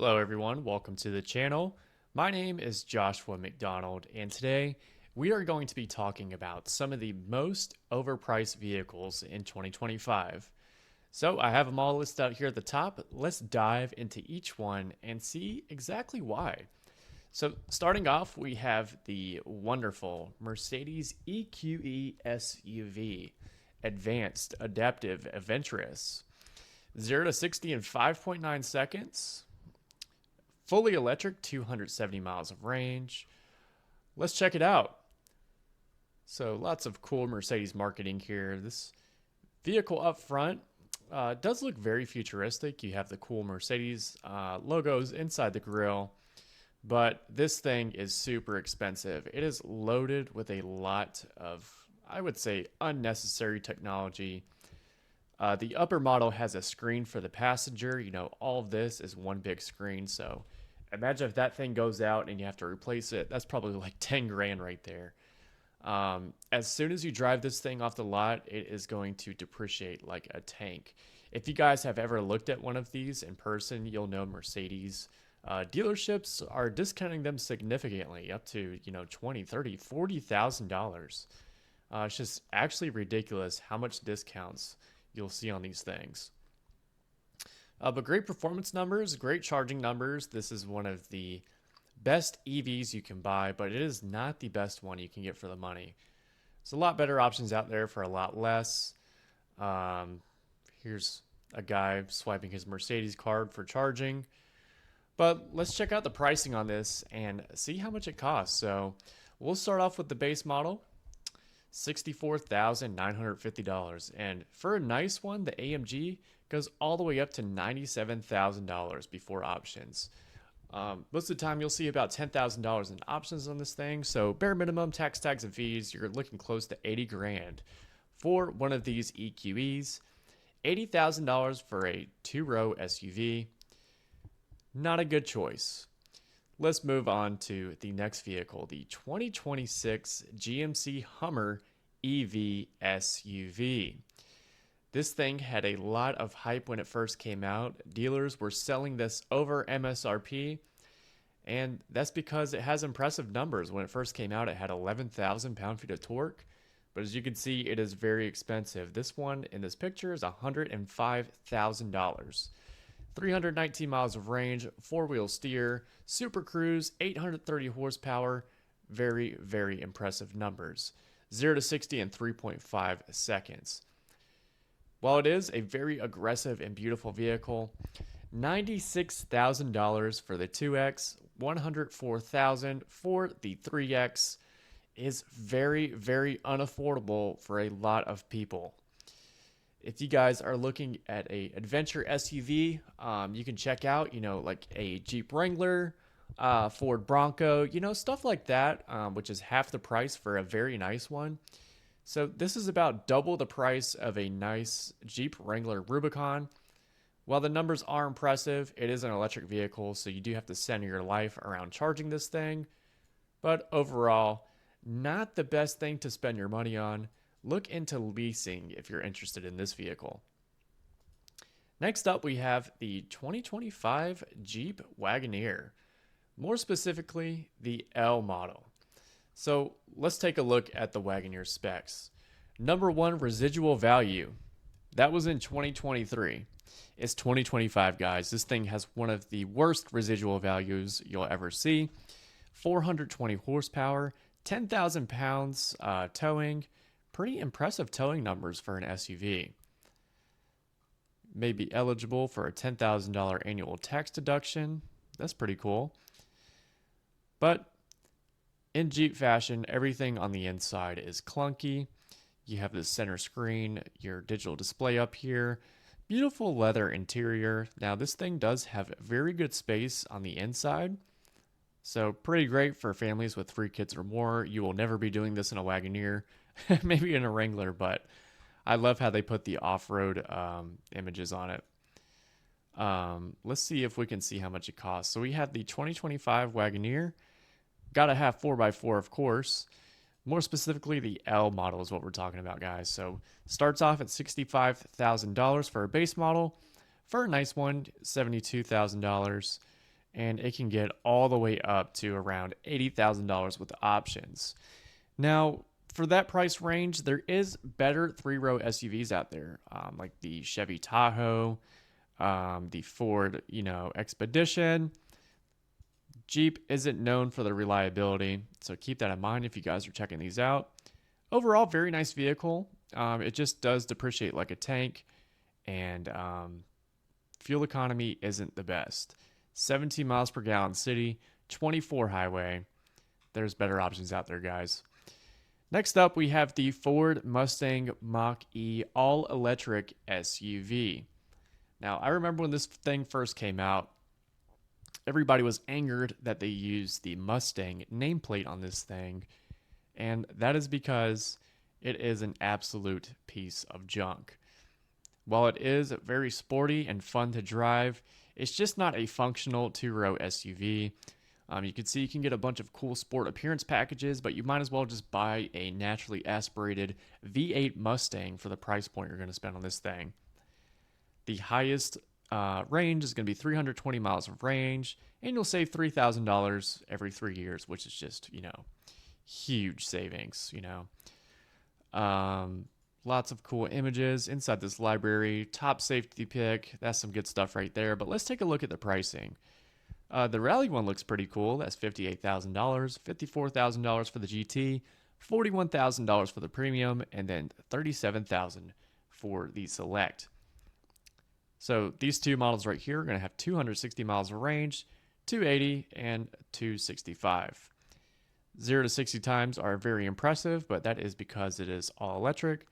Hello everyone, welcome to the channel. My name is Joshua McDonald and today we are going to be talking about some of the most overpriced vehicles in 2025. So I have them all listed out here at the top. Let's dive into each one and see exactly why. So starting off, we have the wonderful Mercedes EQE SUV, Advanced Adaptive Adventurous. 0 to 60 in 5.9 seconds. Fully electric, 270 miles of range. Let's check it out. So lots of cool Mercedes marketing here. This vehicle up front does look very futuristic. You have the cool Mercedes logos inside the grille, but this thing is super expensive. It is loaded with a lot of, I would say, unnecessary technology. The upper model has a screen for the passenger. You know, all of this is one big screen. So imagine if that thing goes out and you have to replace it. That's probably like 10 grand right there. As soon as you drive this thing off the lot, it is going to depreciate like a tank. If you guys have ever looked at one of these in person, you'll know Mercedes dealerships are discounting them significantly up to, you know, 20, 30, $40,000. It's just actually ridiculous how much discounts you'll see on these things. But great performance numbers, great charging numbers. This is one of the best EVs you can buy, but it is not the best one you can get for the money. There's a lot better options out there for a lot less. Here's a guy swiping his Mercedes card for charging. But let's check out the pricing on this and see how much it costs. So we'll start off with the base model. $64,950. And for a nice one, the AMG goes all the way up to $97,000 before options. Most of the time, you'll see about $10,000 in options on this thing. So bare minimum, tax, tags, and fees, you're looking close to 80 grand for one of these EQEs. $80,000 for a two-row SUV. Not a good choice. Let's move on to the next vehicle, the 2026 GMC Hummer EV SUV. This thing had a lot of hype when it first came out. Dealers were selling this over MSRP, and that's because it has impressive numbers. When it first came out, it had 11,000 pound-feet of torque, but as you can see, it is very expensive. This one in this picture is $105,000. 319 miles of range, four-wheel steer, Super Cruise, 830 horsepower. Very, very impressive numbers. 0 to 60 in 3.5 seconds. While it is a very aggressive and beautiful vehicle, $96,000 for the 2X, $104,000 for the 3X is very, very unaffordable for a lot of people. If you guys are looking at a adventure SUV, you can check out, you know, like a Jeep Wrangler, Ford Bronco, you know, stuff like that, which is half the price for a very nice one. So this is about double the price of a nice Jeep Wrangler Rubicon. While the numbers are impressive, it is an electric vehicle, so you do have to center your life around charging this thing. But overall, not the best thing to spend your money on. Look into leasing if you're interested in this vehicle. Next up, we have the 2025 Jeep Wagon Ear, more specifically the L model. So let's take a look at the Wagon Ear specs. Number one, residual value. That was in 2023. It's 2025, guys. This thing has one of the worst residual values you'll ever see. 420 horsepower, 10,000 pounds towing. Pretty impressive towing numbers for an SUV. May be eligible for a $10,000 annual tax deduction. That's pretty cool. But in Jeep fashion, everything on the inside is clunky. You have the center screen, your digital display up here, beautiful leather interior. Now this thing does have very good space on the inside. So pretty great for families with 3 kids or more. You will never be doing this in a Wagon Ear. Maybe in a Wrangler, but I love how they put the off-road images on it. Let's see if we can see how much it costs. So we have the 2025 Wagon Ear. Gotta have 4x4, of course. More specifically, the L model is what we're talking about, guys. So starts off at $65,000 for a base model. For a nice one, $72,000. and it can get all the way up to around $80,000 with options. Now, for that price range, there is better three-row SUVs out there, like the Chevy Tahoe, the Ford, Expedition. Jeep isn't known for the reliability, so keep that in mind if you guys are checking these out. Overall, very nice vehicle. It just does depreciate like a tank, and fuel economy isn't the best. 17 miles per gallon city, 24 highway. There's better options out there, guys. Next up, we have the Ford Mustang Mach-E all-electric SUV. Now, I remember when this thing first came out, everybody was angered that they used the Mustang nameplate on this thing, and that is because it is an absolute piece of junk. While it is very sporty and fun to drive, it's just not a functional two-row SUV. You can see you can get a bunch of cool sport appearance packages, but you might as well just buy a naturally aspirated V8 Mustang for the price point you're going to spend on this thing. The highest range is going to be 320 miles of range, and you'll save $3,000 every 3 years, which is just, huge savings, Lots of cool images inside this library. Top safety pick. That's some good stuff right there. But let's take a look at the pricing. The Rally one looks pretty cool. That's $58,000, $54,000 for the GT, $41,000 for the Premium, and then $37,000 for the Select. So these two models right here are going to have 260 miles of range, 280 and 265. 0 to 60 times are very impressive, but that is because it is all electric.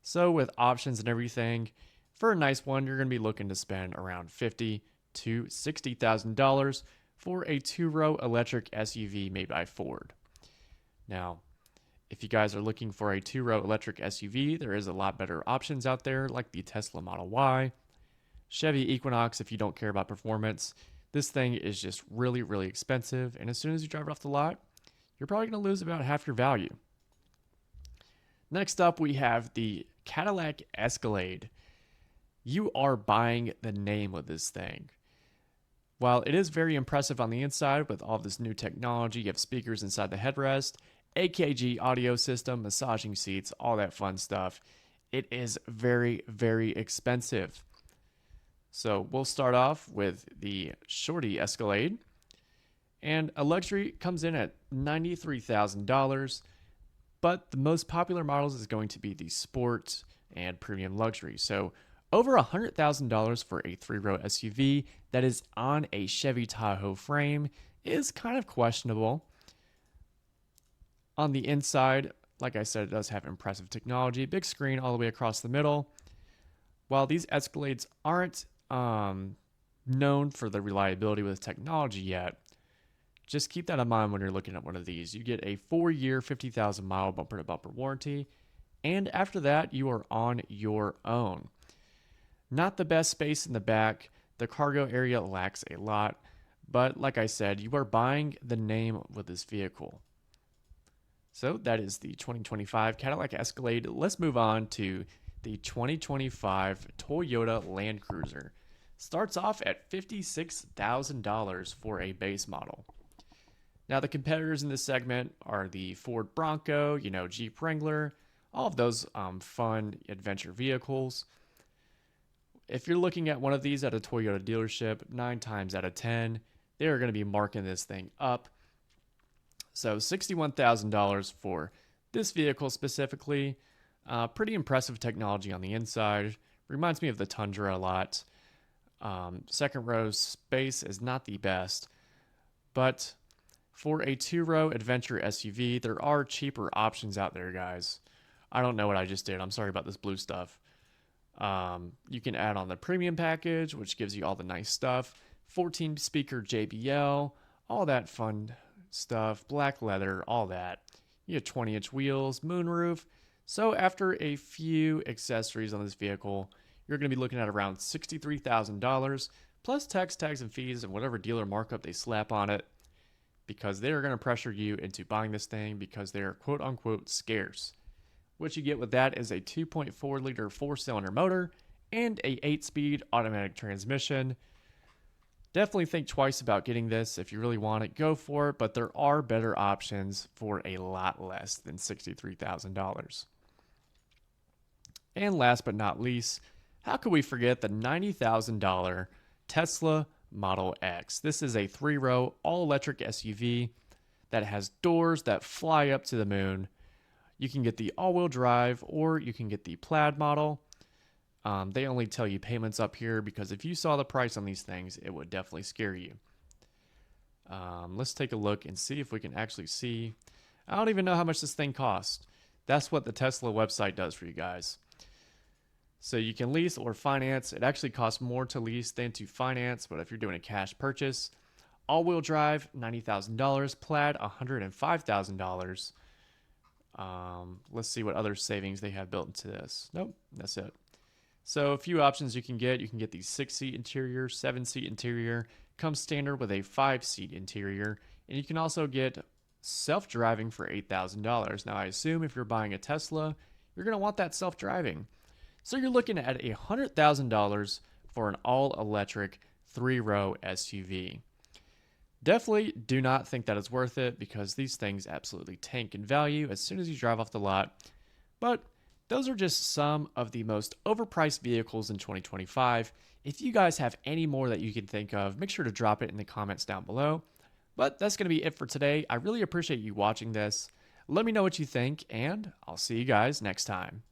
So with options and everything, for a nice one, you're going to be looking to spend around $50,000 to $60,000 for a two-row electric SUV made by Ford. Now, if you guys are looking for a two-row electric SUV, there is a lot better options out there, like the Tesla Model Y, Chevy Equinox if you don't care about performance. This thing is just really, really expensive, and as soon as you drive it off the lot, you're probably going to lose about half your value. Next up, we have the Cadillac Escalade. You are buying the name of this thing. While it is very impressive on the inside with all this new technology, you have speakers inside the headrest, AKG audio system, massaging seats, all that fun stuff. It is very, very expensive. So we'll start off with the Shorty Escalade. And a luxury comes in at $93,000. But the most popular models is going to be the Sport and Premium Luxury. So over $100,000 for a three-row SUV that is on a Chevy Tahoe frame is kind of questionable. On the inside, like I said, it does have impressive technology, big screen all the way across the middle. While these Escalades aren't known for the reliability with technology yet, just keep that in mind when you're looking at one of these. You get a 4-year, 50,000 mile bumper-to-bumper warranty, and after that, you are on your own. Not the best space in the back. The cargo area lacks a lot, but like I said, you are buying the name with this vehicle. So that is the 2025 Cadillac Escalade. Let's move on to the 2025 Toyota Land Cruiser. Starts off at $56,000 for a base model. Now, the competitors in this segment are the Ford Bronco, Jeep Wrangler, all of those fun adventure vehicles. If you're looking at one of these at a Toyota dealership, 9 times out of 10, they are going to be marking this thing up. So $61,000 for this vehicle specifically. Pretty impressive technology on the inside. Reminds me of the Tundra a lot. Second row space is not the best, but for a two-row adventure SUV, there are cheaper options out there, guys. I don't know what I just did. I'm sorry about this blue stuff. You can add on the premium package, which gives you all the nice stuff. 14-speaker JBL, all that fun stuff. Black leather, all that. You have 20-inch wheels, moonroof. So after a few accessories on this vehicle, you're going to be looking at around $63,000, plus tags and fees and whatever dealer markup they slap on it, because they are going to pressure you into buying this thing because they're quote-unquote scarce. What you get with that is a 2.4-liter 4-cylinder motor and a 8-speed automatic transmission. Definitely think twice about getting this. If you really want it, go for it, but there are better options for a lot less than $63,000. And last but not least, how could we forget the $90,000 Tesla Model X? This is a 3-row all-electric SUV that has doors that fly up to the moon. You can get the all-wheel drive or you can get the plaid model. They only tell you payments up here because if you saw the price on these things, it would definitely scare you. Let's take a look and see if we can actually see. I don't even know how much this thing costs. That's what the Tesla website does for you guys. So you can lease or finance. It actually costs more to lease than to finance, but if you're doing a cash purchase, all-wheel drive, $90,000, plaid, $105,000. Let's see what other savings they have built into this. Nope, that's it. So a few options you can get. You can get the 6-seat interior, 7-seat interior. Comes standard with a 5-seat interior. And you can also get self-driving for $8,000. Now I assume if you're buying a Tesla, you're going to want that self-driving. So you're looking at $100,000 for an all-electric 3-row SUV. Definitely do not think that it's worth it because these things absolutely tank in value as soon as you drive off the lot. But those are just some of the most overpriced vehicles in 2025. If you guys have any more that you can think of, make sure to drop it in the comments down below. But that's going to be it for today. I really appreciate you watching this. Let me know what you think, and I'll see you guys next time.